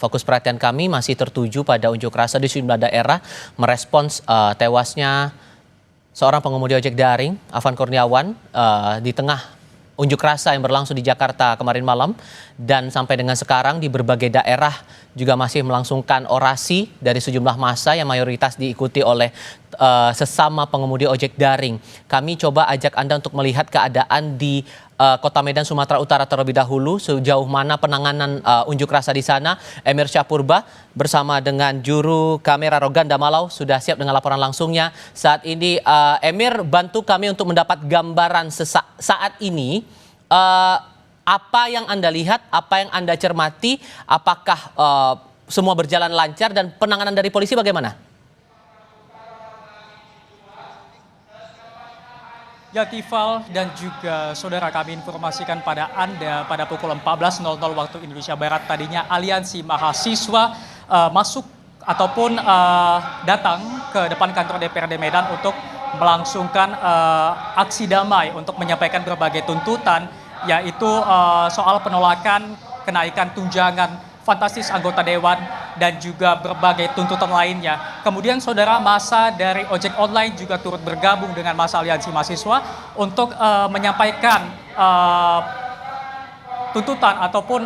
Fokus perhatian kami masih tertuju pada unjuk rasa di sejumlah daerah merespons tewasnya seorang pengemudi ojek daring, Afan Kurniawan, di tengah unjuk rasa yang berlangsung di Jakarta kemarin malam. Dan sampai dengan sekarang di berbagai daerah juga masih melangsungkan orasi dari sejumlah massa yang mayoritas diikuti oleh sesama pengemudi ojek daring. Kami coba ajak Anda untuk melihat keadaan di Kota Medan, Sumatera Utara terlebih dahulu. Sejauh mana penanganan unjuk rasa di sana. Emir Syahpurba bersama dengan juru kamera Roganda Malau sudah siap dengan laporan langsungnya. Saat ini Emir, bantu kami untuk mendapat gambaran saat ini. Apa yang Anda lihat, apa yang Anda cermati, apakah semua berjalan lancar dan penanganan dari polisi bagaimana? Ya, Tifal dan juga saudara, kami informasikan pada Anda pada pukul 14.00 waktu Indonesia Barat tadinya aliansi mahasiswa masuk ataupun datang ke depan kantor DPRD Medan untuk melangsungkan aksi damai untuk menyampaikan berbagai tuntutan, yaitu soal penolakan kenaikan tunjangan fantastis anggota dewan dan juga berbagai tuntutan lainnya. Kemudian saudara, massa dari ojek online juga turut bergabung dengan massa aliansi mahasiswa untuk menyampaikan tuntutan ataupun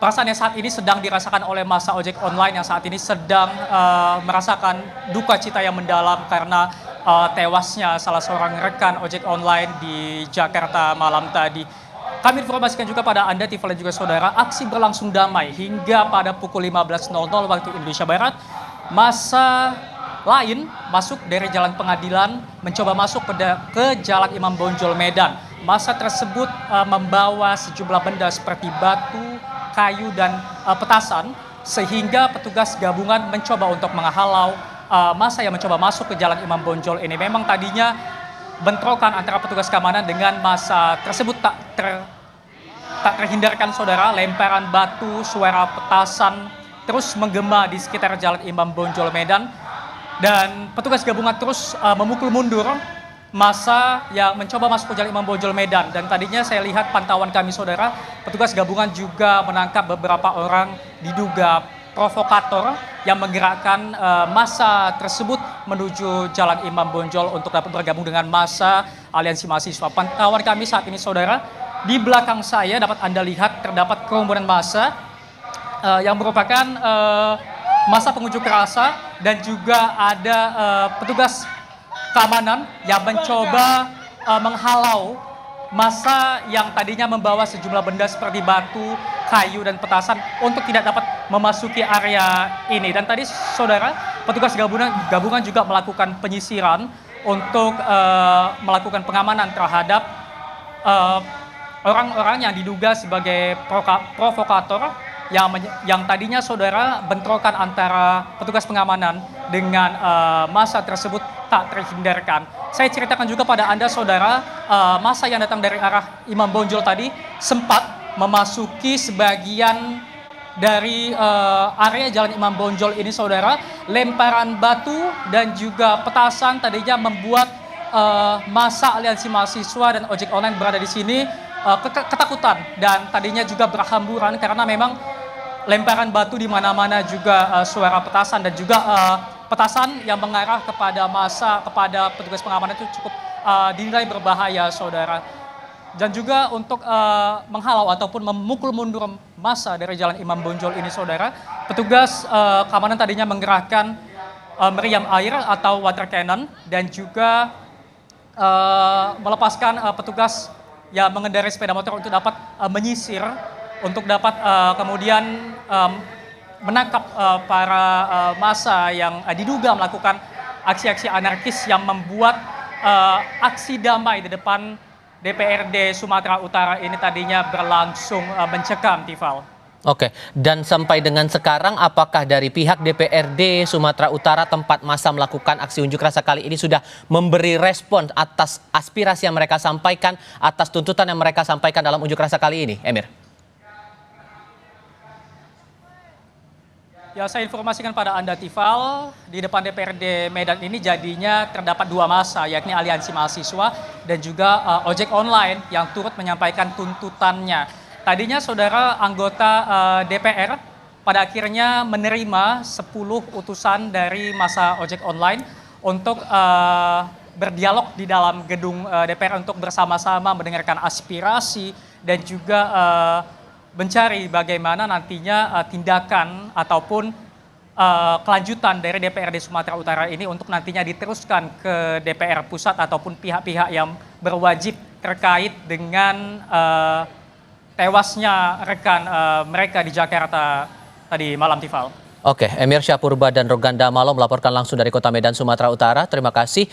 perasaan yang saat ini sedang dirasakan oleh massa ojek online yang saat ini sedang merasakan duka cita yang mendalam karena tewasnya salah seorang rekan ojek online di Jakarta malam tadi. Kami informasikan juga pada Anda, Tifal dan juga saudara, aksi berlangsung damai hingga pada pukul 15.00 waktu Indonesia Barat. Massa lain masuk dari Jalan Pengadilan mencoba masuk ke Jalan Imam Bonjol Medan. Massa tersebut membawa sejumlah benda seperti batu, kayu, dan petasan, sehingga petugas gabungan mencoba untuk menghalau massa yang mencoba masuk ke Jalan Imam Bonjol ini. Memang tadinya bentrokan antara petugas keamanan dengan massa tersebut tak terhindarkan saudara. Lemparan batu, suara petasan terus menggema di sekitar Jalan Imam Bonjol Medan, dan petugas gabungan terus memukul mundur massa yang mencoba masuk ke Jalan Imam Bonjol Medan. Dan tadinya saya lihat pantauan kami saudara, petugas gabungan juga menangkap beberapa orang diduga provokator yang menggerakkan massa tersebut menuju Jalan Imam Bonjol untuk dapat bergabung dengan massa aliansi mahasiswa. Pantauan kami saat ini saudara, di belakang saya dapat Anda lihat terdapat kerumunan massa yang merupakan massa pengunjuk rasa, dan juga ada petugas keamanan yang mencoba menghalau massa yang tadinya membawa sejumlah benda seperti batu, kayu, dan petasan untuk tidak dapat memasuki area ini. Dan tadi saudara, petugas gabungan juga melakukan penyisiran untuk melakukan pengamanan terhadap orang-orang yang diduga sebagai provokator yang tadinya saudara bentrokan antara petugas pengamanan dengan massa tersebut tak terhindarkan. Saya ceritakan juga pada Anda saudara, massa yang datang dari arah Imam Bonjol tadi sempat memasuki sebagian dari area Jalan Imam Bonjol ini saudara. Lemparan batu dan juga petasan tadinya membuat massa aliansi mahasiswa dan ojek online berada di sini ketakutan, dan tadinya juga berhamburan karena memang lemparan batu di mana-mana, juga suara petasan dan juga petasan yang mengarah kepada massa, kepada petugas pengamanan itu cukup dinilai berbahaya saudara. Dan juga untuk menghalau ataupun memukul mundur massa dari Jalan Imam Bonjol ini saudara, petugas keamanan tadinya menggerakkan meriam air atau water cannon, dan juga melepaskan petugas yang mengendarai sepeda motor untuk dapat menyisir, untuk dapat kemudian menangkap para massa yang diduga melakukan aksi-aksi anarkis yang membuat aksi damai di depan DPRD Sumatera Utara ini tadinya berlangsung mencekam, Tifal. Oke, dan sampai dengan sekarang apakah dari pihak DPRD Sumatera Utara tempat massa melakukan aksi unjuk rasa kali ini sudah memberi respon atas aspirasi yang mereka sampaikan, atas tuntutan yang mereka sampaikan dalam unjuk rasa kali ini, Emir? Ya, saya informasikan pada Anda, Tifal, di depan DPRD Medan ini jadinya terdapat dua massa, yakni aliansi mahasiswa dan juga ojek online yang turut menyampaikan tuntutannya. Tadinya saudara anggota DPR pada akhirnya menerima 10 utusan dari masa ojek online untuk berdialog di dalam gedung DPR untuk bersama-sama mendengarkan aspirasi dan juga mencari bagaimana nantinya tindakan ataupun kelanjutan dari DPRD Sumatera Utara ini untuk nantinya diteruskan ke DPR pusat ataupun pihak-pihak yang berwajib terkait dengan tewasnya rekan mereka di Jakarta tadi malam, Tifal. Oke, Emir Syahpurba dan Roganda Malo melaporkan langsung dari Kota Medan, Sumatera Utara. Terima kasih.